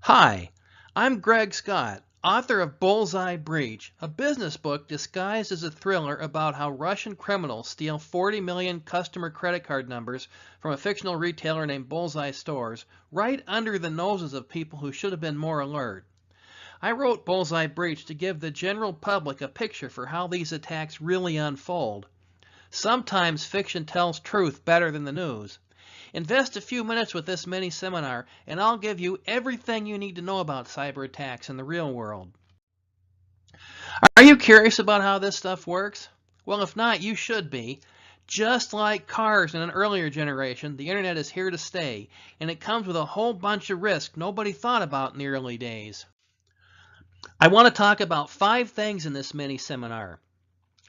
Hi, I'm Greg Scott, author of Bullseye Breach, a business book disguised as a thriller about how Russian criminals steal 40 million customer credit card numbers from a fictional retailer named Bullseye Stores right under the noses of people who should have been more alert. I wrote Bullseye Breach to give the general public a picture for how these attacks really unfold. Sometimes fiction tells truth better than the news. Invest a few minutes with this mini seminar and I'll give you everything you need to know about cyber attacks in the real world. Are you curious about how this stuff works? Well, if not, you should be. Just like cars in an earlier generation, the internet is here to stay, and it comes with a whole bunch of risk nobody thought about in the early days. I want to talk about 5 things in this mini seminar.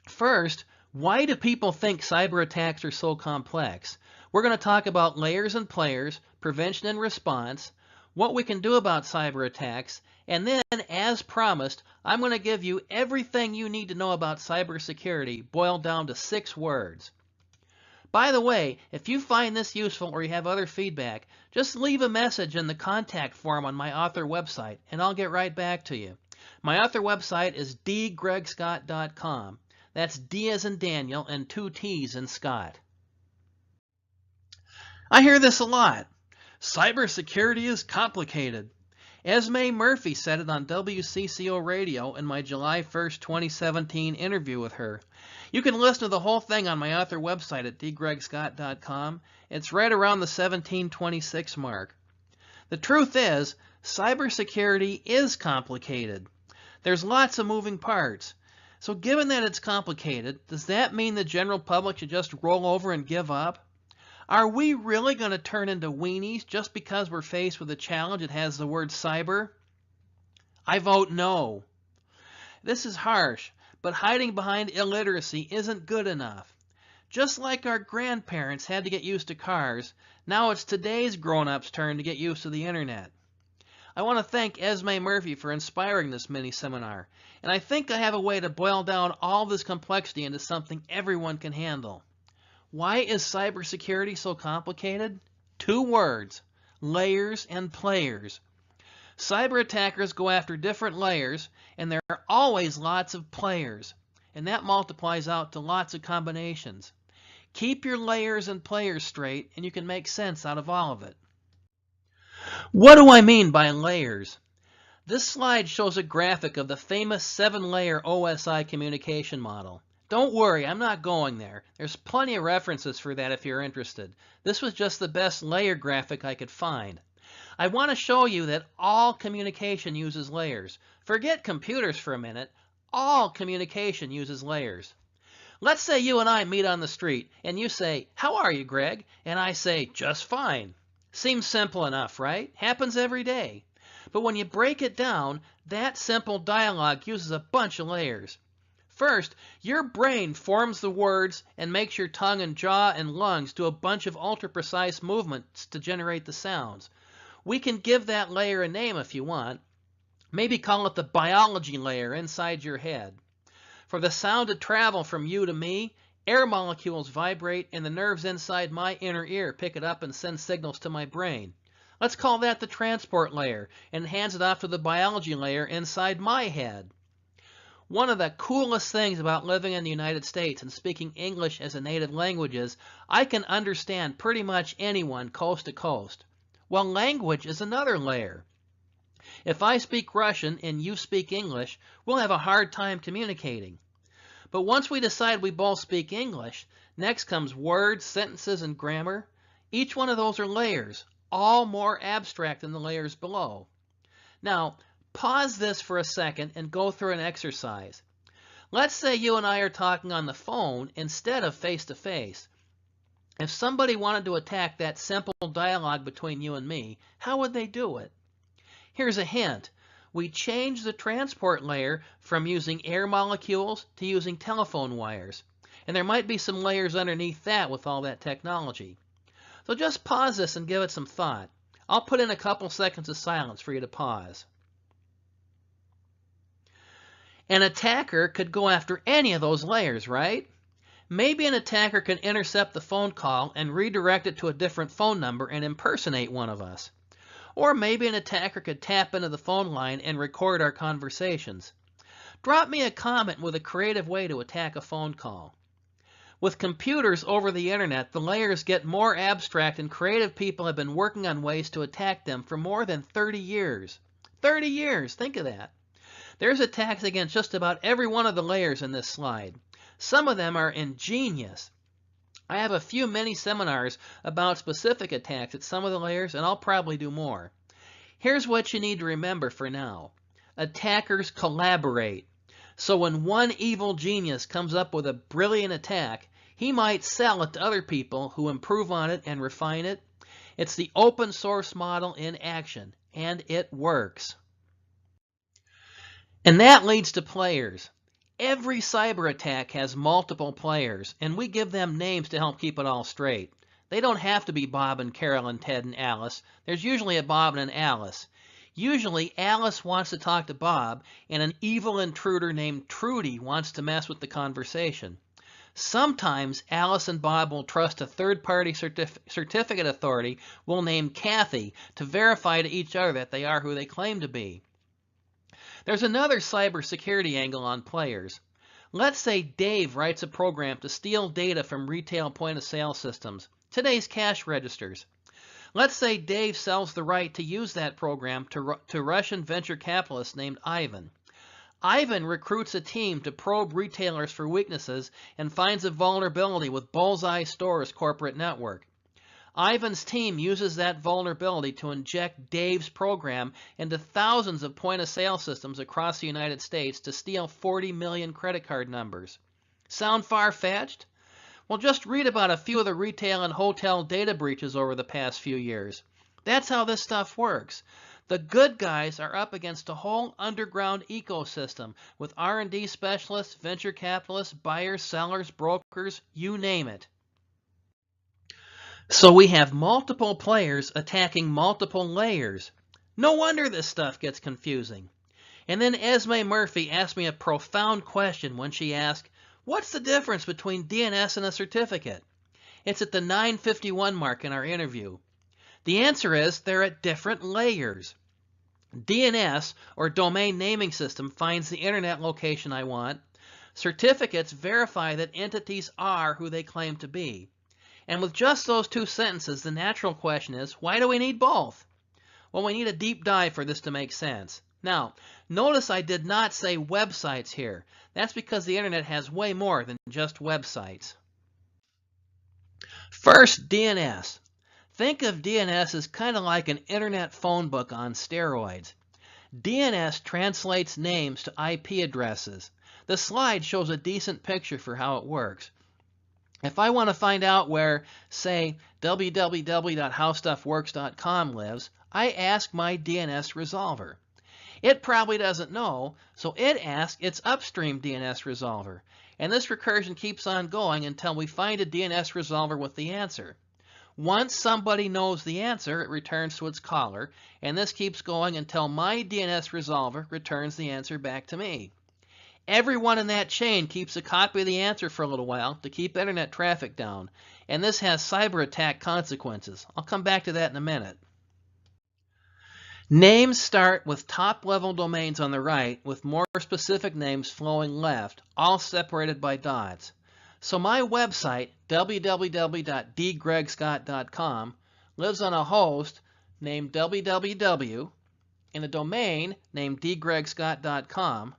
First, why do people think cyber attacks are so complex? We're going to talk about layers and players, prevention and response, what we can do about cyber attacks, and then, as promised, I'm going to give you everything you need to know about cybersecurity boiled down to 6 words. By the way, if you find this useful or you have other feedback, just leave a message in the contact form on my author website and I'll get right back to you. My author website is dgregscott.com. That's D as in Daniel and 2 T's in Scott. I hear this a lot. Cybersecurity is complicated. Esme Murphy said it on WCCO radio in my July 1st, 2017 interview with her. You can listen to the whole thing on my author website at dgregscott.com. It's right around the 1726 mark. The truth is, cybersecurity is complicated. There's lots of moving parts. So given that it's complicated, does that mean the general public should just roll over and give up? Are we really going to turn into weenies just because we're faced with a challenge that has the word cyber? I vote no. This is harsh, but hiding behind illiteracy isn't good enough. Just like our grandparents had to get used to cars, now it's today's grown-ups' turn to get used to the internet. I want to thank Esme Murphy for inspiring this mini seminar, and I think I have a way to boil down all this complexity into something everyone can handle. Why is cybersecurity so complicated? 2 words, layers and players. Cyber attackers go after different layers, and there are always lots of players, and that multiplies out to lots of combinations. Keep your layers and players straight, and you can make sense out of all of it. What do I mean by layers? This slide shows a graphic of the famous 7-layer OSI communication model. Don't worry, I'm not going there. There's plenty of references for that if you're interested. This was just the best layer graphic I could find. I want to show you that all communication uses layers. Forget computers for a minute. All communication uses layers. Let's say you and I meet on the street, and you say, "How are you, Greg?" And I say, "Just fine." Seems simple enough, right? Happens every day. But when you break it down, that simple dialogue uses a bunch of layers. First, your brain forms the words and makes your tongue and jaw and lungs do a bunch of ultra-precise movements to generate the sounds. We can give that layer a name if you want. Maybe call it the biology layer inside your head. For the sound to travel from you to me, air molecules vibrate and the nerves inside my inner ear pick it up and send signals to my brain. Let's call that the transport layer and hands it off to the biology layer inside my head. One of the coolest things about living in the United States and speaking English as a native language is I can understand pretty much anyone coast to coast. Well, language is another layer. If I speak Russian and you speak English, we'll have a hard time communicating. But once we decide we both speak English, next comes words, sentences, and grammar. Each one of those are layers, all more abstract than the layers below. Now, pause this for a second and go through an exercise. Let's say you and I are talking on the phone instead of face-to-face. If somebody wanted to attack that simple dialogue between you and me, how would they do it? Here's a hint. We change the transport layer from using air molecules to using telephone wires. And there might be some layers underneath that with all that technology. So just pause this and give it some thought. I'll put in a couple seconds of silence for you to pause. An attacker could go after any of those layers, right? Maybe an attacker can intercept the phone call and redirect it to a different phone number and impersonate one of us. Or maybe an attacker could tap into the phone line and record our conversations. Drop me a comment with a creative way to attack a phone call. With computers over the internet, the layers get more abstract, and creative people have been working on ways to attack them for more than 30 years. 30 years, think of that. There's attacks against just about every one of the layers in this slide. Some of them are ingenious. I have a few mini seminars about specific attacks at some of the layers, and I'll probably do more. Here's what you need to remember for now. Attackers collaborate. So when one evil genius comes up with a brilliant attack, he might sell it to other people who improve on it and refine it. It's the open source model in action, and it works. And that leads to players. Every cyber attack has multiple players, and we give them names to help keep it all straight. They don't have to be Bob and Carol and Ted and Alice. There's usually a Bob and an Alice. Usually Alice wants to talk to Bob, and an evil intruder named Trudy wants to mess with the conversation. Sometimes Alice and Bob will trust a third-party certificate authority we'll name Kathy to verify to each other that they are who they claim to be. There's another cybersecurity angle on players. Let's say Dave writes a program to steal data from retail point-of-sale systems, today's cash registers. Let's say Dave sells the right to use that program to Russian venture capitalist named Ivan. Ivan recruits a team to probe retailers for weaknesses and finds a vulnerability with Bullseye Store's corporate network. Ivan's team uses that vulnerability to inject Dave's program into thousands of point-of-sale systems across the United States to steal 40 million credit card numbers. Sound far-fetched? Well, just read about a few of the retail and hotel data breaches over the past few years. That's how this stuff works. The good guys are up against a whole underground ecosystem with R&D specialists, venture capitalists, buyers, sellers, brokers, you name it. So we have multiple players attacking multiple layers. No wonder this stuff gets confusing. And then Esme Murphy asked me a profound question when she asked, what's the difference between DNS and a certificate? It's at the 9:51 mark in our interview. The answer is they're at different layers. DNS, or Domain Naming System, finds the internet location I want. Certificates verify that entities are who they claim to be. And with just those two sentences, the natural question is, why do we need both? Well, we need a deep dive for this to make sense. Now, notice I did not say websites here. That's because the internet has way more than just websites. First, DNS. Think of DNS as kind of like an internet phone book on steroids. DNS translates names to IP addresses. The slide shows a decent picture for how it works. If I want to find out where, say, www.howstuffworks.com lives, I ask my DNS resolver. It probably doesn't know, so it asks its upstream DNS resolver. And this recursion keeps on going until we find a DNS resolver with the answer. Once somebody knows the answer, it returns to its caller, and this keeps going until my DNS resolver returns the answer back to me. Everyone in that chain keeps a copy of the answer for a little while to keep internet traffic down, and this has cyber attack consequences. I'll come back to that in a minute. Names start with top-level domains on the right, with more specific names flowing left, all separated by dots. So my website, www.dgregscott.com, lives on a host named www, in a domain named dgregscott.com,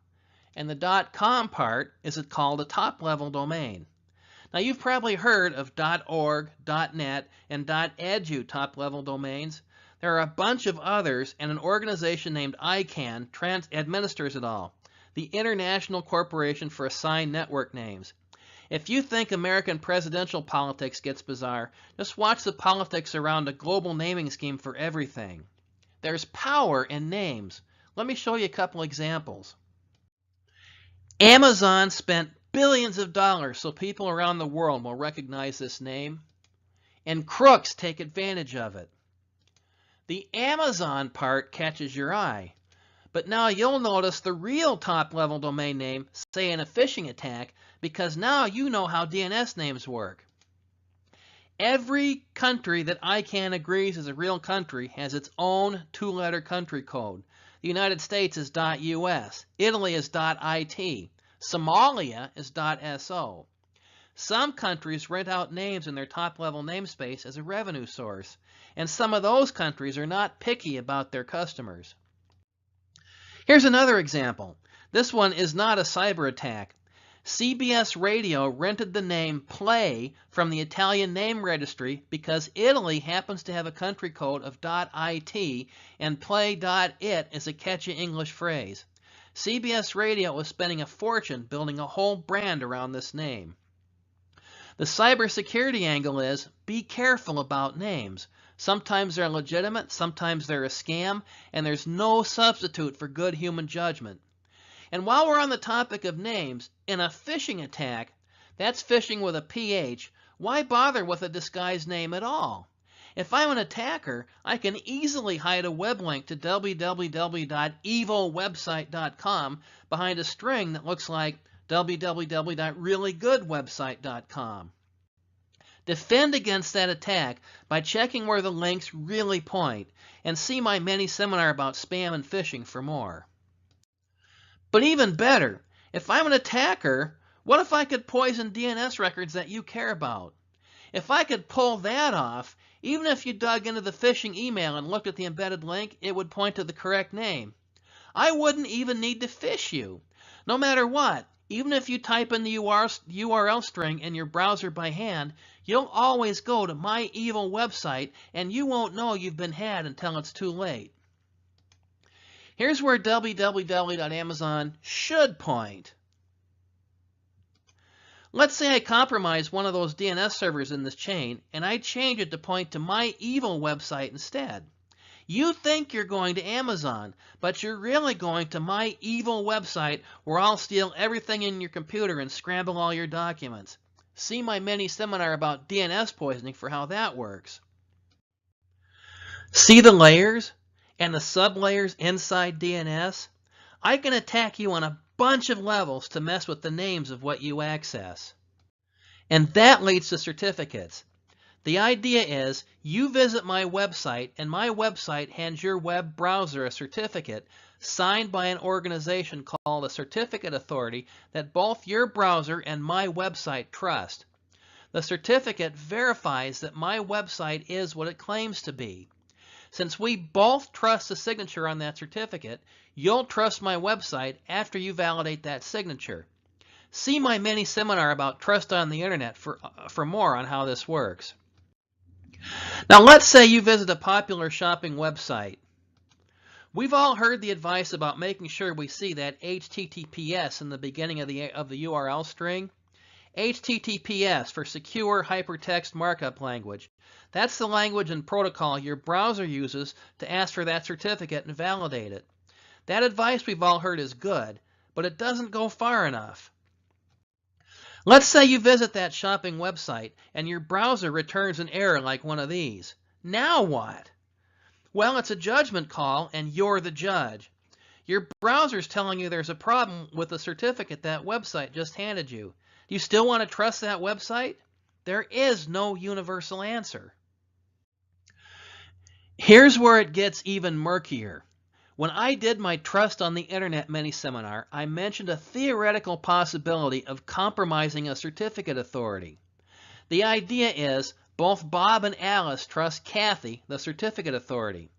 and the .com part is called a top-level domain. Now you've probably heard of .org, .net, and .edu top-level domains. There are a bunch of others, and an organization named ICANN administers it all, the International Corporation for Assigned Network Names. If you think American presidential politics gets bizarre, just watch the politics around a global naming scheme for everything. There's power in names. Let me show you a couple examples. Amazon spent billions of dollars so people around the world will recognize this name, and crooks take advantage of it. The Amazon part catches your eye, but now you'll notice the real top-level domain name, say in a phishing attack, because now you know how DNS names work. Every country that ICANN agrees is a real country has its own two-letter country code. The United States is .us, Italy is .it, Somalia is .so. Some countries rent out names in their top-level namespace as a revenue source, and some of those countries are not picky about their customers. Here's another example. This one is not a cyber attack. CBS Radio rented the name Play from the Italian name registry because Italy happens to have a country code of .it and Play.it is a catchy English phrase. CBS Radio was spending a fortune building a whole brand around this name. The cybersecurity angle is be careful about names. Sometimes they're legitimate, sometimes they're a scam, and there's no substitute for good human judgment. And while we're on the topic of names, in a phishing attack, that's phishing with a PH, why bother with a disguised name at all? If I'm an attacker, I can easily hide a web link to www.evilwebsite.com behind a string that looks like www.reallygoodwebsite.com. Defend against that attack by checking where the links really point, and see my mini seminar about spam and phishing for more. But even better, if I'm an attacker, what if I could poison DNS records that you care about? If I could pull that off, even if you dug into the phishing email and looked at the embedded link, it would point to the correct name. I wouldn't even need to phish you. No matter what, even if you type in the URL string in your browser by hand, you'll always go to my evil website and you won't know you've been had until it's too late. Here's where www.amazon should point. Let's say I compromise one of those DNS servers in this chain and I change it to point to my evil website instead. You think you're going to Amazon, but you're really going to my evil website where I'll steal everything in your computer and scramble all your documents. See my mini seminar about DNS poisoning for how that works. See the layers and the sublayers inside DNS? I can attack you on a bunch of levels to mess with the names of what you access. And that leads to certificates. The idea is you visit my website and my website hands your web browser a certificate signed by an organization called a certificate authority that both your browser and my website trust. The certificate verifies that my website is what it claims to be. Since we both trust the signature on that certificate, you'll trust my website after you validate that signature. See my mini seminar about trust on the internet for more on how this works. Now let's say you visit a popular shopping website. We've all heard the advice about making sure we see that HTTPS in the beginning of the URL string. HTTPS for Secure Hypertext Markup Language. That's the language and protocol your browser uses to ask for that certificate and validate it. That advice we've all heard is good, but it doesn't go far enough. Let's say you visit that shopping website and your browser returns an error like one of these. Now what? Well, it's a judgment call and you're the judge. Your browser's telling you there's a problem with the certificate that website just handed you. Do you still want to trust that website? There is no universal answer. Here's where it gets even murkier. When I did my Trust on the Internet mini seminar, I mentioned a theoretical possibility of compromising a certificate authority. The idea is both Bob and Alice trust Kathy, the certificate authority.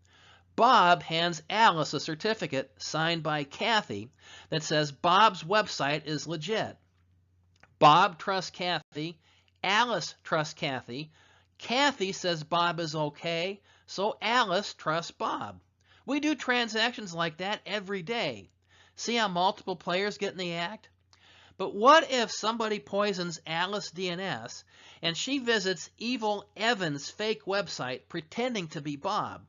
Bob hands Alice a certificate signed by Kathy that says Bob's website is legit. Bob trusts Kathy, Alice trusts Kathy, Kathy says Bob is okay, so Alice trusts Bob. We do transactions like that every day. See how multiple players get in the act? But what if somebody poisons Alice DNS and she visits evil Evan's fake website pretending to be Bob?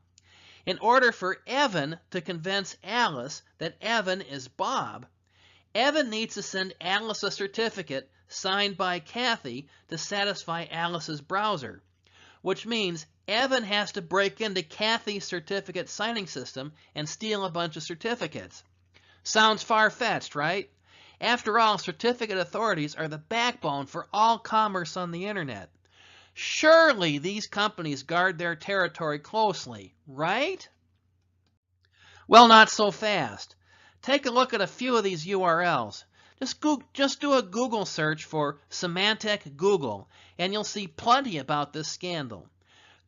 In order for Evan to convince Alice that Evan is Bob, Evan needs to send Alice a certificate signed by Kathy to satisfy Alice's browser, which means Evan has to break into Kathy's certificate signing system and steal a bunch of certificates. Sounds far-fetched, right? After all, certificate authorities are the backbone for all commerce on the internet. Surely these companies guard their territory closely, right? Well, not so fast. Take a look at a few of these URLs. Just do a Google search for Symantec Google, and you'll see plenty about this scandal.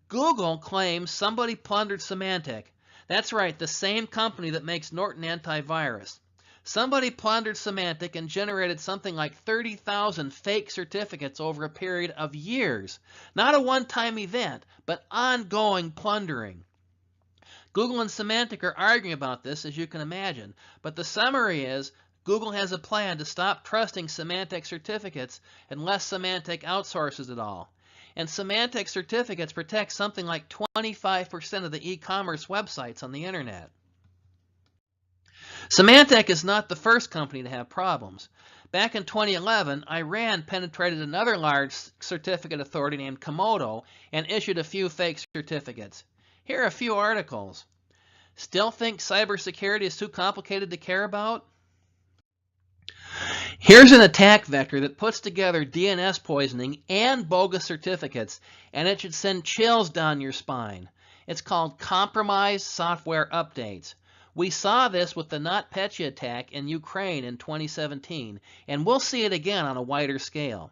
Google claims somebody plundered Symantec. That's right, the same company that makes Norton antivirus. Somebody plundered Symantec and generated something like 30,000 fake certificates over a period of years. Not a one-time event, but ongoing plundering. Google and Symantec are arguing about this, as you can imagine, but the summary is Google has a plan to stop trusting Symantec certificates unless Symantec outsources it all. And Symantec certificates protect something like 25% of the e-commerce websites on the internet. Symantec is not the first company to have problems. Back in 2011, Iran penetrated another large certificate authority named Komodo and issued a few fake certificates. Here are a few articles. Still think cybersecurity is too complicated to care about? Here's an attack vector that puts together DNS poisoning and bogus certificates, and it should send chills down your spine. It's called compromised software updates. We saw this with the NotPetya attack in Ukraine in 2017, and we'll see it again on a wider scale.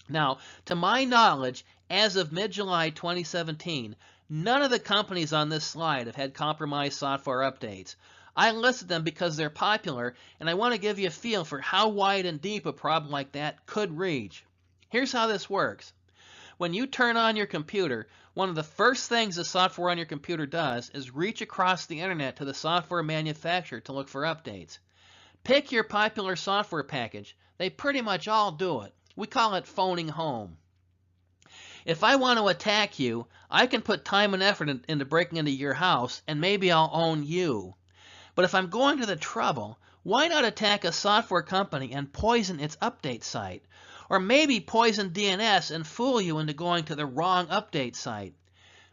Now, to my knowledge, as of mid-July 2017, none of the companies on this slide have had compromised software updates. I listed them because they're popular, and I want to give you a feel for how wide and deep a problem like that could reach. Here's how this works. When you turn on your computer, one of the first things the software on your computer does is reach across the internet to the software manufacturer to look for updates. Pick your popular software package. They pretty much all do it. We call it phoning home. If I want to attack you, I can put time and effort into breaking into your house, and maybe I'll own you. But if I'm going to the trouble, why not attack a software company and poison its update site? Or maybe poison DNS and fool you into going to the wrong update site.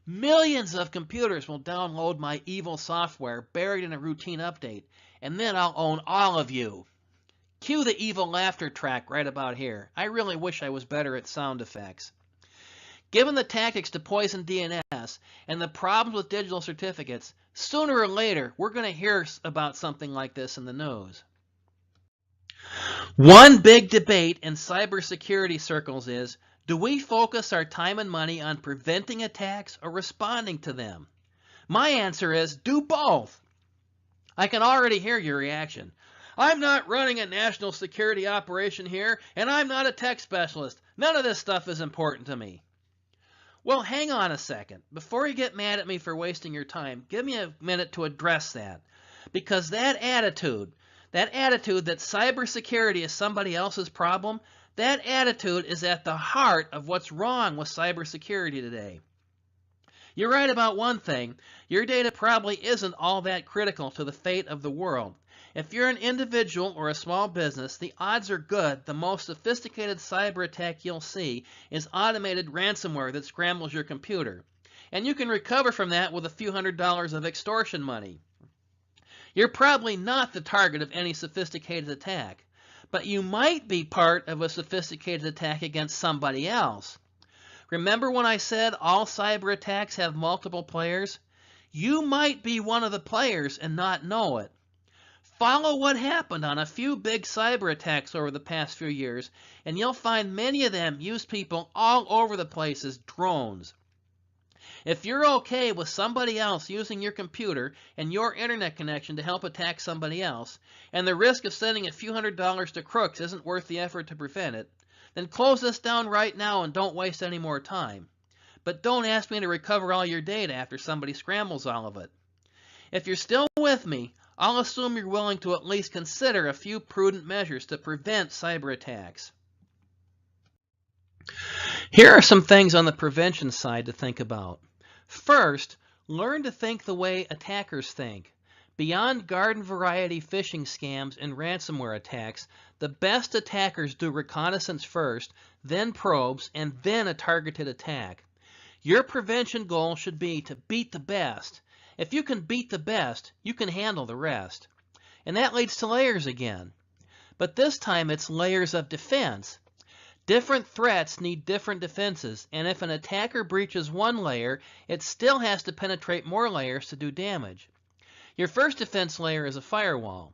Millions of computers will download my evil software buried in a routine update, and then I'll own all of you. Cue the evil laughter track right about here. I really wish I was better at sound effects. Given the tactics to poison DNS and the problems with digital certificates, sooner or later we're going to hear about something like this in the news. One big debate in cybersecurity circles is, do we focus our time and money on preventing attacks or responding to them? My answer is, do both. I can already hear your reaction. I'm not running a national security operation here, and I'm not a tech specialist. None of this stuff is important to me. Well, hang on a second. Before you get mad at me for wasting your time, give me a minute to address that. Because that attitude that cybersecurity is somebody else's problem, that attitude is at the heart of what's wrong with cybersecurity today. You're right about one thing. Your data probably isn't all that critical to the fate of the world. If you're an individual or a small business, the odds are good the most sophisticated cyber attack you'll see is automated ransomware that scrambles your computer. And you can recover from that with a few $100s of extortion money. You're probably not the target of any sophisticated attack, but you might be part of a sophisticated attack against somebody else. Remember when I said all cyber attacks have multiple players? You might be one of the players and not know it. Follow what happened on a few big cyber attacks over the past few years, and you'll find many of them use people all over the place as drones. If you're okay with somebody else using your computer and your internet connection to help attack somebody else, and the risk of sending a few $100s to crooks isn't worth the effort to prevent it, then close this down right now and don't waste any more time. But don't ask me to recover all your data after somebody scrambles all of it. If you're still with me, I'll assume you're willing to at least consider a few prudent measures to prevent cyber attacks. Here are some things on the prevention side to think about. First, learn to think the way attackers think. Beyond garden variety phishing scams and ransomware attacks, the best attackers do reconnaissance first, then probes, and then a targeted attack. Your prevention goal should be to beat the best. If you can beat the best, you can handle the rest. And that leads to layers again. But this time it's layers of defense. Different threats need different defenses, and if an attacker breaches one layer, it still has to penetrate more layers to do damage. Your first defense layer is a firewall.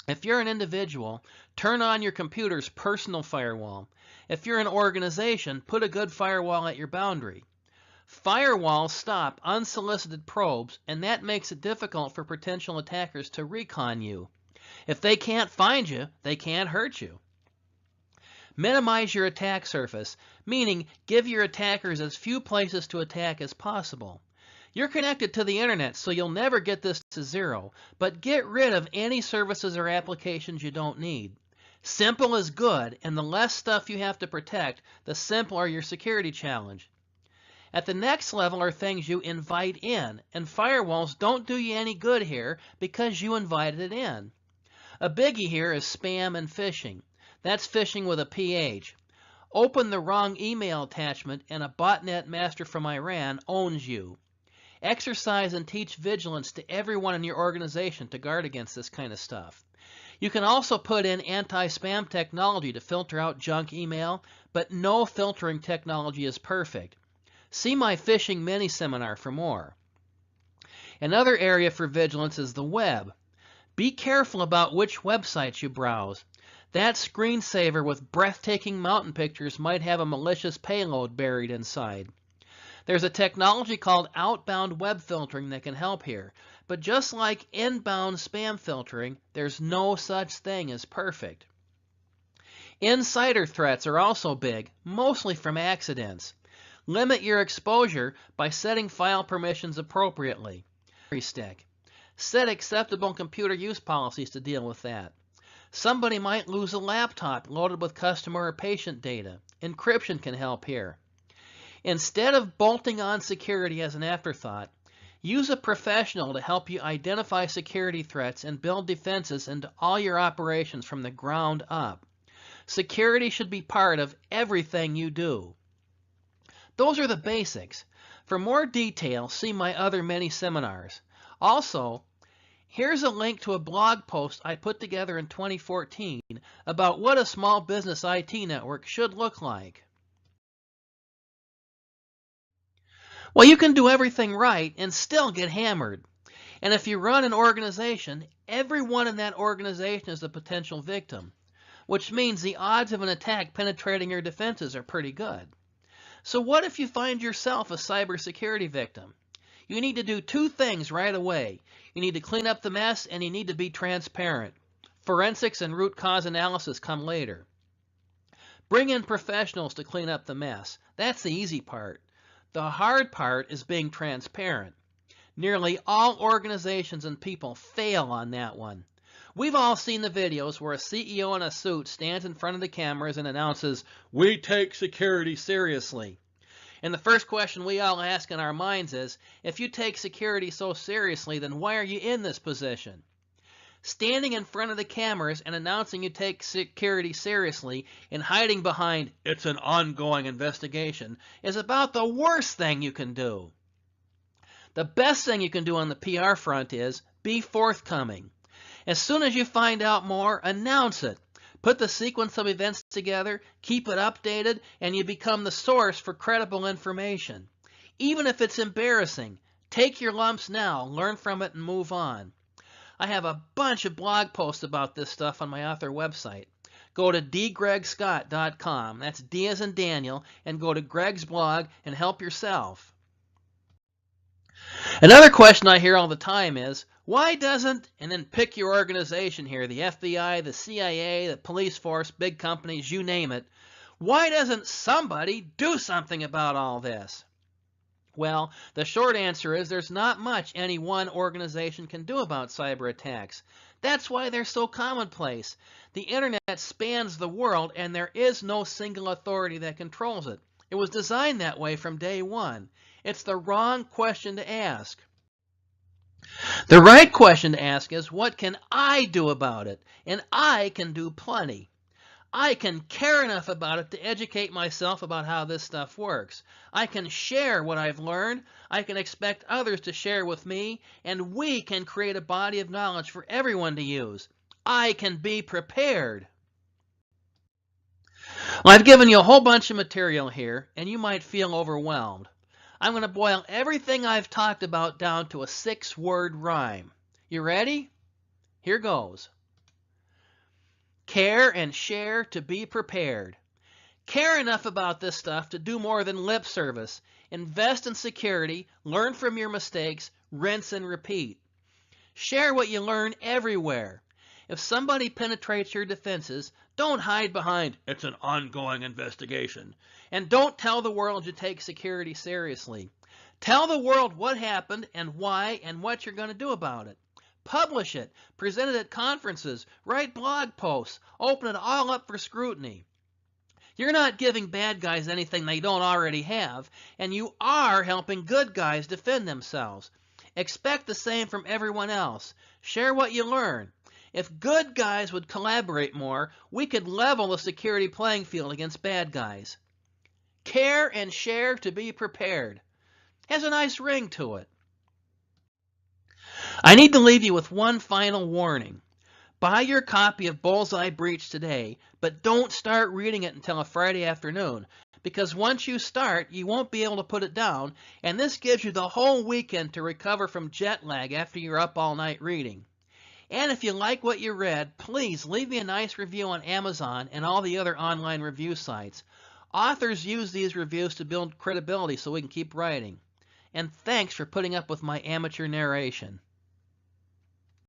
If you're an individual, turn on your computer's personal firewall. If you're an organization, put a good firewall at your boundary. Firewalls stop unsolicited probes, and that makes it difficult for potential attackers to recon you. If they can't find you, they can't hurt you. Minimize your attack surface, meaning give your attackers as few places to attack as possible. You're connected to the internet, so you'll never get this to zero, but get rid of any services or applications you don't need. Simple is good, and the less stuff you have to protect, the simpler your security challenge. At the next level are things you invite in, and firewalls don't do you any good here because you invited it in. A biggie here is spam and phishing. That's phishing with a PH. Open the wrong email attachment and a botnet master from Iran owns you. Exercise and teach vigilance to everyone in your organization to guard against this kind of stuff. You can also put in anti-spam technology to filter out junk email, but no filtering technology is perfect. See my phishing mini seminar for more. Another area for vigilance is the web. Be careful about which websites you browse. That screensaver with breathtaking mountain pictures might have a malicious payload buried inside. There's a technology called outbound web filtering that can help here, but just like inbound spam filtering, there's no such thing as perfect. Insider threats are also big, mostly from accidents. Limit your exposure by setting file permissions appropriately. Set acceptable computer use policies to deal with that. Somebody might lose a laptop loaded with customer or patient data. Encryption can help here. Instead of bolting on security as an afterthought, use a professional to help you identify security threats and build defenses into all your operations from the ground up. Security should be part of everything you do. Those are the basics. For more detail, see my other many seminars. Also, here's a link to a blog post I put together in 2014 about what a small business IT network should look like. Well, you can do everything right and still get hammered. And if you run an organization, everyone in that organization is a potential victim, which means the odds of an attack penetrating your defenses are pretty good. So what if you find yourself a cybersecurity victim? You need to do two things right away. You need to clean up the mess and you need to be transparent. Forensics and root cause analysis come later. Bring in professionals to clean up the mess. That's the easy part. The hard part is being transparent. Nearly all organizations and people fail on that one. We've all seen the videos where a CEO in a suit stands in front of the cameras and announces, "We take security seriously." And the first question we all ask in our minds is, if you take security so seriously, then why are you in this position? Standing in front of the cameras and announcing you take security seriously and hiding behind, "It's an ongoing investigation," is about the worst thing you can do. The best thing you can do on the PR front is be forthcoming. As soon as you find out more, announce it. Put the sequence of events together, keep it updated, and you become the source for credible information. Even if it's embarrassing, take your lumps now, learn from it, and move on. I have a bunch of blog posts about this stuff on my author website. Go to dgregscott.com, that's D as in Daniel, and go to Greg's blog and help yourself. Another question I hear all the time is, why doesn't, and then pick your organization here, the FBI, the CIA, the police force, big companies, you name it, why doesn't somebody do something about all this? Well, the short answer is there's not much any one organization can do about cyber attacks. That's why they're so commonplace. The internet spans the world and there is no single authority that controls it. It was designed that way from day one. It's the wrong question to ask. The right question to ask is, what can I do about it? And I can do plenty. I can care enough about it to educate myself about how this stuff works. I can share what I've learned. I can expect others to share with me, and we can create a body of knowledge for everyone to use. I can be prepared. Well, I've given you a whole bunch of material here, and you might feel overwhelmed. I'm going to boil everything I've talked about down to a 6-word rhyme. You ready? Here goes. Care and share to be prepared. Care enough about this stuff to do more than lip service. Invest in security, learn from your mistakes, rinse and repeat. Share what you learn everywhere. If somebody penetrates your defenses, don't hide behind, "It's an ongoing investigation." And don't tell the world you take security seriously. Tell the world what happened and why and what you're going to do about it. Publish it, present it at conferences, write blog posts, open it all up for scrutiny. You're not giving bad guys anything they don't already have, and you are helping good guys defend themselves. Expect the same from everyone else. Share what you learn. If good guys would collaborate more, we could level the security playing field against bad guys. Care and share to be prepared. Has a nice ring to it. I need to leave you with one final warning. Buy your copy of Bullseye Breach today, but don't start reading it until a Friday afternoon, because once you start, you won't be able to put it down, and this gives you the whole weekend to recover from jet lag after you're up all night reading. And if you like what you read, please leave me a nice review on Amazon and all the other online review sites. Authors use these reviews to build credibility so we can keep writing. And thanks for putting up with my amateur narration.